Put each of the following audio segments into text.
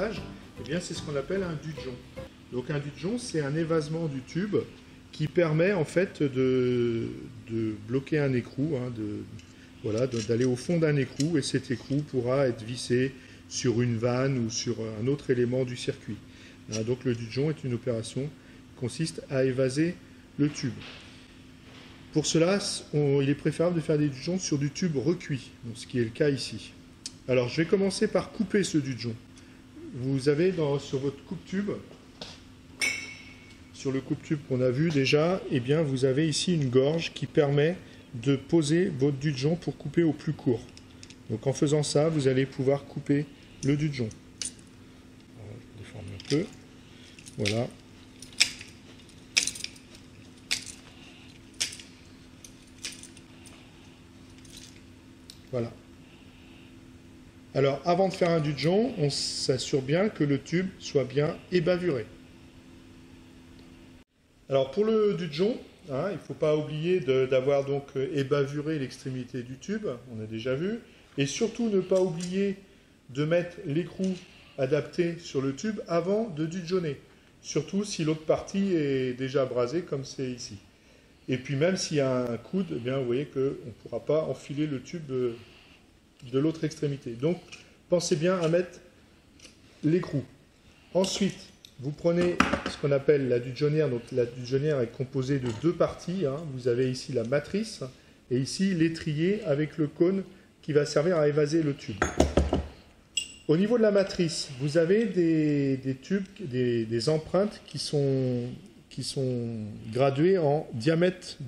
montage, eh bien c'est ce qu'on appelle un dudgeon. Donc un dudgeon, c'est un évasement du tube qui permet en fait de bloquer un écrou, hein, voilà, d'aller au fond d'un écrou, et cet écrou pourra être vissé sur une vanne ou sur un autre élément du circuit. Donc le dudgeon est une opération qui consiste à évaser le tube. Pour cela, il est préférable de faire des dudgeons sur du tube recuit, ce qui est le cas ici. Alors je vais commencer par couper ce dudgeon. Vous avez sur votre coupe-tube, sur le coupe-tube qu'on a vu déjà, eh bien vous avez ici une gorge qui permet de poser votre dudgeon pour couper au plus court. Donc en faisant ça, vous allez pouvoir couper le dudgeon. Je déforme un peu. Voilà. Voilà. Alors, avant de faire un dudgeon, on s'assure bien que le tube soit bien ébavuré. Alors, pour le dudgeon, hein, il ne faut pas oublier d'avoir donc ébavuré l'extrémité du tube, on a déjà vu, et surtout ne pas oublier de mettre l'écrou adapté sur le tube avant de dudgeonner, surtout si l'autre partie est déjà abrasée comme c'est ici. Et puis même s'il y a un coude, eh bien, vous voyez qu'on ne pourra pas enfiler le tube de l'autre extrémité. Donc, pensez bien à mettre l'écrou. Ensuite, vous prenez ce qu'on appelle la dudgeonnière. Donc, la dudgeonnière est composée de deux parties, hein. Vous avez ici la matrice et ici l'étrier avec le cône qui va servir à évaser le tube. Au niveau de la matrice, vous avez des tubes, des empreintes qui sont graduées en diamètre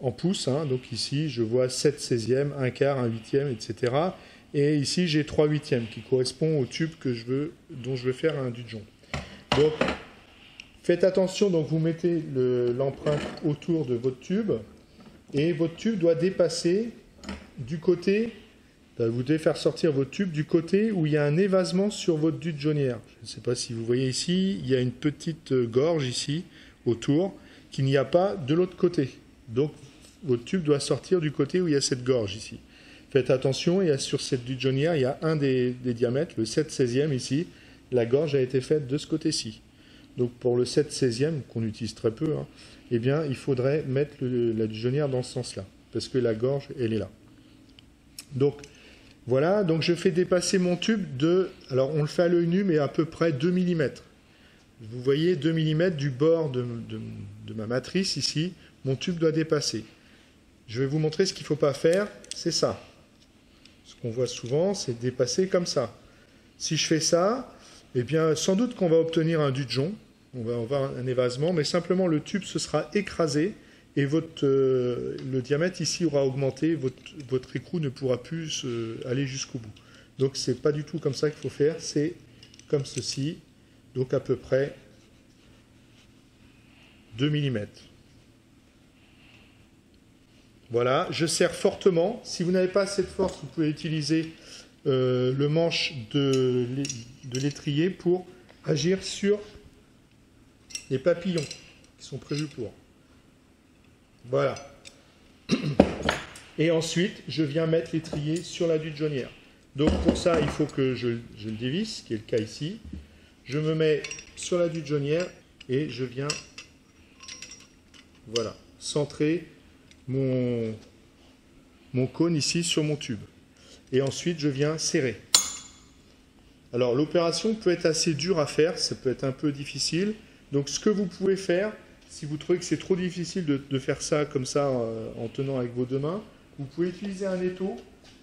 en pouces. Hein. Donc ici, je vois 7/16e, 1/4, 1/8e, etc. Et ici, j'ai 3/8e qui correspond au tube dont je veux faire un dudgeon. Donc, faites attention, donc vous mettez l'empreinte autour de votre tube et votre tube doit dépasser du côté, vous devez faire sortir votre tube du côté où il y a un évasement sur votre dudgeonnière. Je ne sais pas si vous voyez ici, il y a une petite gorge ici autour qu'il n'y a pas de l'autre côté. Donc votre tube doit sortir du côté où il y a cette gorge ici. Faites attention, sur cette dudgeonnière, il y a un des diamètres, le 7/16e ici. La gorge a été faite de ce côté-ci. Donc pour le 7/16e, qu'on utilise très peu, hein, eh bien, il faudrait mettre la dudgeonnière dans ce sens-là, parce que la gorge, elle est là. Donc voilà, donc je fais dépasser mon tube alors on le fait à l'œil nu, mais à peu près 2 mm. Vous voyez 2 mm du bord de ma matrice ici, mon tube doit dépasser. Je vais vous montrer ce qu'il ne faut pas faire, c'est ça. Ce qu'on voit souvent, c'est dépasser comme ça. Si je fais ça, eh bien, sans doute qu'on va obtenir un dudgeon, on va avoir un évasement, mais simplement le tube se sera écrasé et le diamètre ici aura augmenté, votre écrou ne pourra plus aller jusqu'au bout. Donc ce n'est pas du tout comme ça qu'il faut faire, c'est comme ceci, donc à peu près 2 mm. Voilà, je serre fortement. Si vous n'avez pas assez de force, vous pouvez utiliser le manche de l'étrier pour agir sur les papillons qui sont prévus pour. Voilà. Et ensuite, je viens mettre l'étrier sur la dudgeonnière. Donc pour ça, il faut que je le dévisse, ce qui est le cas ici. Je me mets sur la dudgeonnière et je viens, voilà, centrer mon cône ici sur mon tube. Et ensuite, je viens serrer. Alors l'opération peut être assez dure à faire, ça peut être un peu difficile. Donc ce que vous pouvez faire, si vous trouvez que c'est trop difficile de faire ça comme ça en tenant avec vos deux mains, vous pouvez utiliser un étau.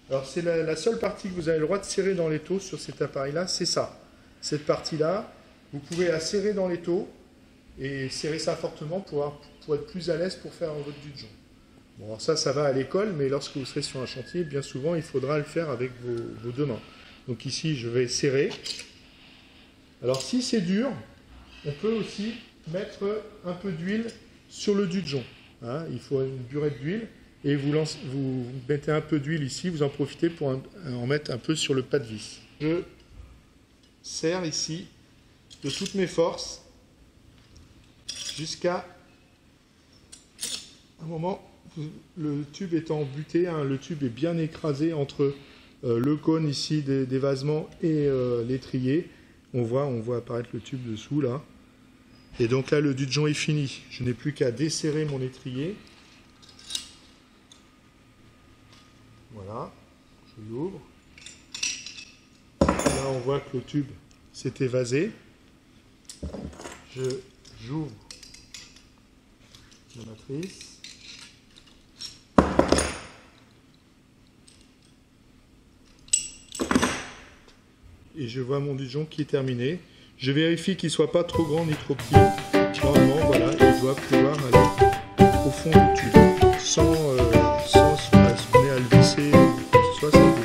Alors c'est la seule partie que vous avez le droit de serrer dans l'étau sur cet appareil-là, c'est ça. Cette partie-là, vous pouvez la serrer dans l'étau et serrer ça fortement pour être plus à l'aise pour faire votre dudgeon. Bon, alors ça va à l'école, mais lorsque vous serez sur un chantier, bien souvent, il faudra le faire avec vos deux mains. Donc ici, je vais serrer. Alors si c'est dur, on peut aussi mettre un peu d'huile sur le dudgeon. Hein, il faut une burette d'huile et vous mettez un peu d'huile ici, vous en profitez pour en mettre un peu sur le pas de vis. Je serre ici de toutes mes forces jusqu'à un moment où le tube étant buté, hein, le tube est bien écrasé entre le cône ici d'évasement et l'étrier. on voit apparaître le tube dessous là. Et donc là, le dudgeon est fini. Je n'ai plus qu'à desserrer mon étrier. Voilà, je l'ouvre. Là, on voit que le tube s'est évasé. J'ouvre la matrice. Et je vois mon dudgeon qui est terminé. Je vérifie qu'il ne soit pas trop grand ni trop petit. Normalement, voilà, il doit pouvoir aller au fond du tube sans se mettre à le visser ou quoi que ce soit.